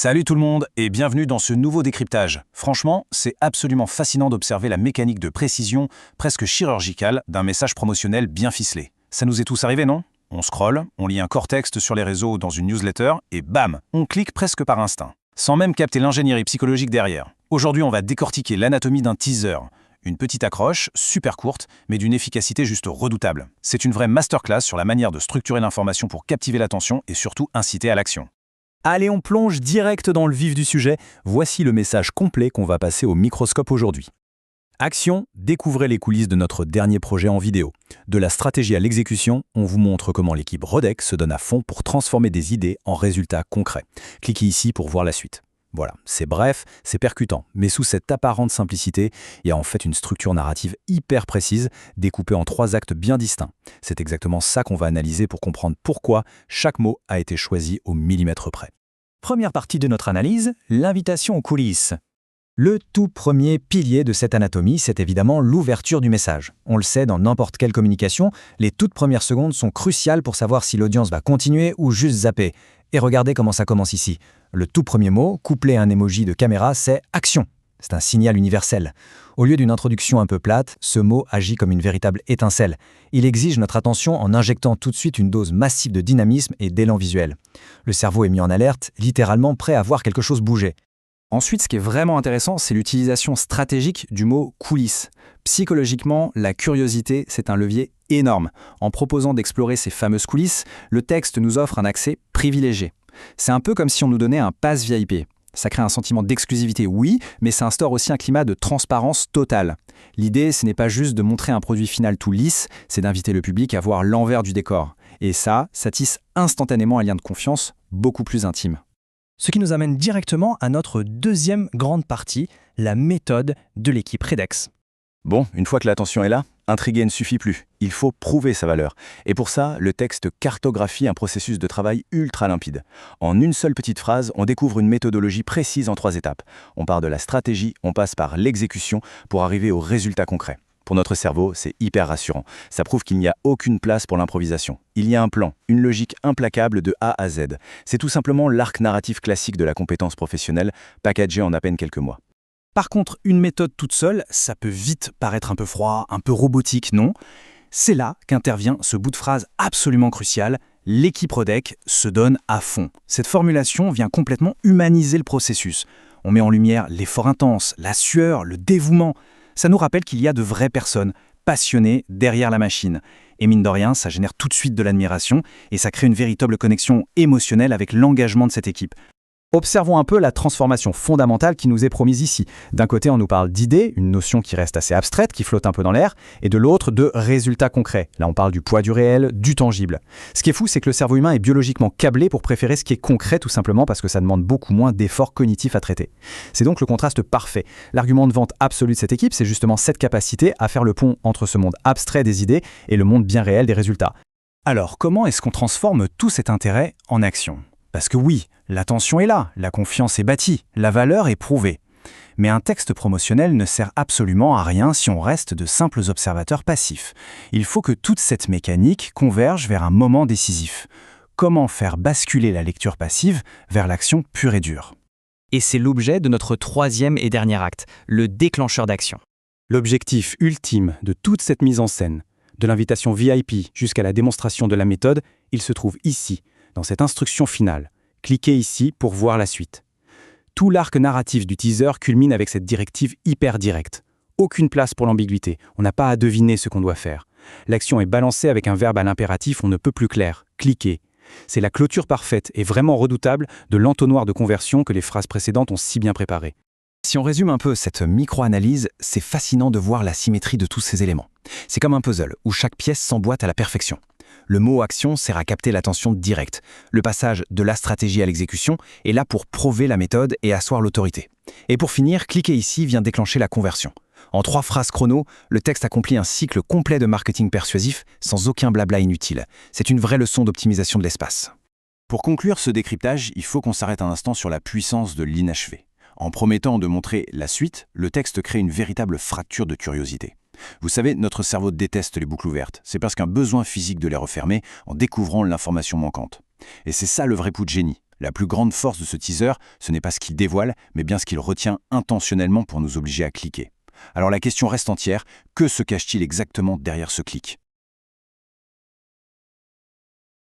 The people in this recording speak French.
Salut tout le monde et bienvenue dans ce nouveau décryptage. Franchement, c'est absolument fascinant d'observer la mécanique de précision, presque chirurgicale, d'un message promotionnel bien ficelé. Ça nous est tous arrivé, non? On scrolle, on lit un court texte sur les réseaux dans une newsletter et bam, on clique presque par instinct, sans même capter l'ingénierie psychologique derrière. Aujourd'hui, on va décortiquer l'anatomie d'un teaser. Une petite accroche, super courte, mais d'une efficacité juste redoutable. C'est une vraie masterclass sur la manière de structurer l'information pour captiver l'attention et surtout inciter à l'action. Allez, on plonge direct dans le vif du sujet. Voici le message complet qu'on va passer au microscope aujourd'hui. Action, découvrez les coulisses de notre dernier projet en vidéo. De la stratégie à l'exécution, on vous montre comment l'équipe Rodec se donne à fond pour transformer des idées en résultats concrets. Cliquez ici pour voir la suite. Voilà, c'est bref, c'est percutant, mais sous cette apparente simplicité, il y a en fait une structure narrative hyper précise, découpée en 3 actes bien distincts. C'est exactement ça qu'on va analyser pour comprendre pourquoi chaque mot a été choisi au millimètre près. Première partie de notre analyse, l'invitation aux coulisses. Le tout premier pilier de cette anatomie, c'est évidemment l'ouverture du message. On le sait, dans n'importe quelle communication, les toutes premières secondes sont cruciales pour savoir si l'audience va continuer ou juste zapper. Et regardez comment ça commence ici. Le tout premier mot, couplé à un emoji de caméra, c'est « action ». C'est un signal universel. Au lieu d'une introduction un peu plate, ce mot agit comme une véritable étincelle. Il exige notre attention en injectant tout de suite une dose massive de dynamisme et d'élan visuel. Le cerveau est mis en alerte, littéralement prêt à voir quelque chose bouger. Ensuite, ce qui est vraiment intéressant, c'est l'utilisation stratégique du mot « coulisses ». Psychologiquement, la curiosité, c'est un levier énorme. En proposant d'explorer ces fameuses coulisses, le texte nous offre un accès privilégié. C'est un peu comme si on nous donnait un pass VIP. Ça crée un sentiment d'exclusivité, oui, mais ça instaure aussi un climat de transparence totale. L'idée, ce n'est pas juste de montrer un produit final tout lisse, c'est d'inviter le public à voir l'envers du décor. Et ça tisse instantanément un lien de confiance beaucoup plus intime. Ce qui nous amène directement à notre deuxième grande partie, la méthode de l'équipe Redex. Bon, une fois que l'attention est là, intriguer ne suffit plus. Il faut prouver sa valeur. Et pour ça, le texte cartographie un processus de travail ultra limpide. En une seule petite phrase, on découvre une méthodologie précise en 3 étapes. On part de la stratégie, on passe par l'exécution pour arriver au résultat concret. Pour notre cerveau, c'est hyper rassurant. Ça prouve qu'il n'y a aucune place pour l'improvisation. Il y a un plan, une logique implacable de A à Z. C'est tout simplement l'arc narratif classique de la compétence professionnelle, packagé en à peine quelques mois. Par contre, une méthode toute seule, ça peut vite paraître un peu froid, un peu robotique, non? C'est là qu'intervient ce bout de phrase absolument crucial, l'équipe Rodec se donne à fond. Cette formulation vient complètement humaniser le processus. On met en lumière l'effort intense, la sueur, le dévouement. Ça nous rappelle qu'il y a de vraies personnes, passionnées derrière la machine. Et mine de rien, ça génère tout de suite de l'admiration et ça crée une véritable connexion émotionnelle avec l'engagement de cette équipe. Observons un peu la transformation fondamentale qui nous est promise ici. D'un côté, on nous parle d'idées, une notion qui reste assez abstraite, qui flotte un peu dans l'air, et de l'autre, de résultats concrets. Là, on parle du poids du réel, du tangible. Ce qui est fou, c'est que le cerveau humain est biologiquement câblé pour préférer ce qui est concret, tout simplement parce que ça demande beaucoup moins d'efforts cognitifs à traiter. C'est donc le contraste parfait. L'argument de vente absolu de cette équipe, c'est justement cette capacité à faire le pont entre ce monde abstrait des idées et le monde bien réel des résultats. Alors, comment est-ce qu'on transforme tout cet intérêt en action ? Parce que oui, l'attention est là, la confiance est bâtie, la valeur est prouvée. Mais un texte promotionnel ne sert absolument à rien si on reste de simples observateurs passifs. Il faut que toute cette mécanique converge vers un moment décisif. Comment faire basculer la lecture passive vers l'action pure et dure ? Et c'est l'objet de notre troisième et dernier acte, le déclencheur d'action. L'objectif ultime de toute cette mise en scène, de l'invitation VIP jusqu'à la démonstration de la méthode, il se trouve ici, dans cette instruction finale. Cliquez ici pour voir la suite. Tout l'arc narratif du teaser culmine avec cette directive hyper directe. Aucune place pour l'ambiguïté, on n'a pas à deviner ce qu'on doit faire. L'action est balancée avec un verbe à l'impératif on ne peut plus clair. Cliquez. C'est la clôture parfaite et vraiment redoutable de l'entonnoir de conversion que les phrases précédentes ont si bien préparé. Si on résume un peu cette micro-analyse, c'est fascinant de voir la symétrie de tous ces éléments. C'est comme un puzzle où chaque pièce s'emboîte à la perfection. Le mot « action » sert à capter l'attention directe. Le passage de la stratégie à l'exécution est là pour prouver la méthode et asseoir l'autorité. Et pour finir, cliquer ici vient déclencher la conversion. En 3 phrases chrono, le texte accomplit un cycle complet de marketing persuasif sans aucun blabla inutile. C'est une vraie leçon d'optimisation de l'espace. Pour conclure ce décryptage, il faut qu'on s'arrête un instant sur la puissance de l'inachevé. En promettant de montrer la suite, le texte crée une véritable fracture de curiosité. Vous savez, notre cerveau déteste les boucles ouvertes. C'est presque un besoin physique de les refermer en découvrant l'information manquante. Et c'est ça le vrai coup de génie. La plus grande force de ce teaser, ce n'est pas ce qu'il dévoile, mais bien ce qu'il retient intentionnellement pour nous obliger à cliquer. Alors la question reste entière, que se cache-t-il exactement derrière ce clic ?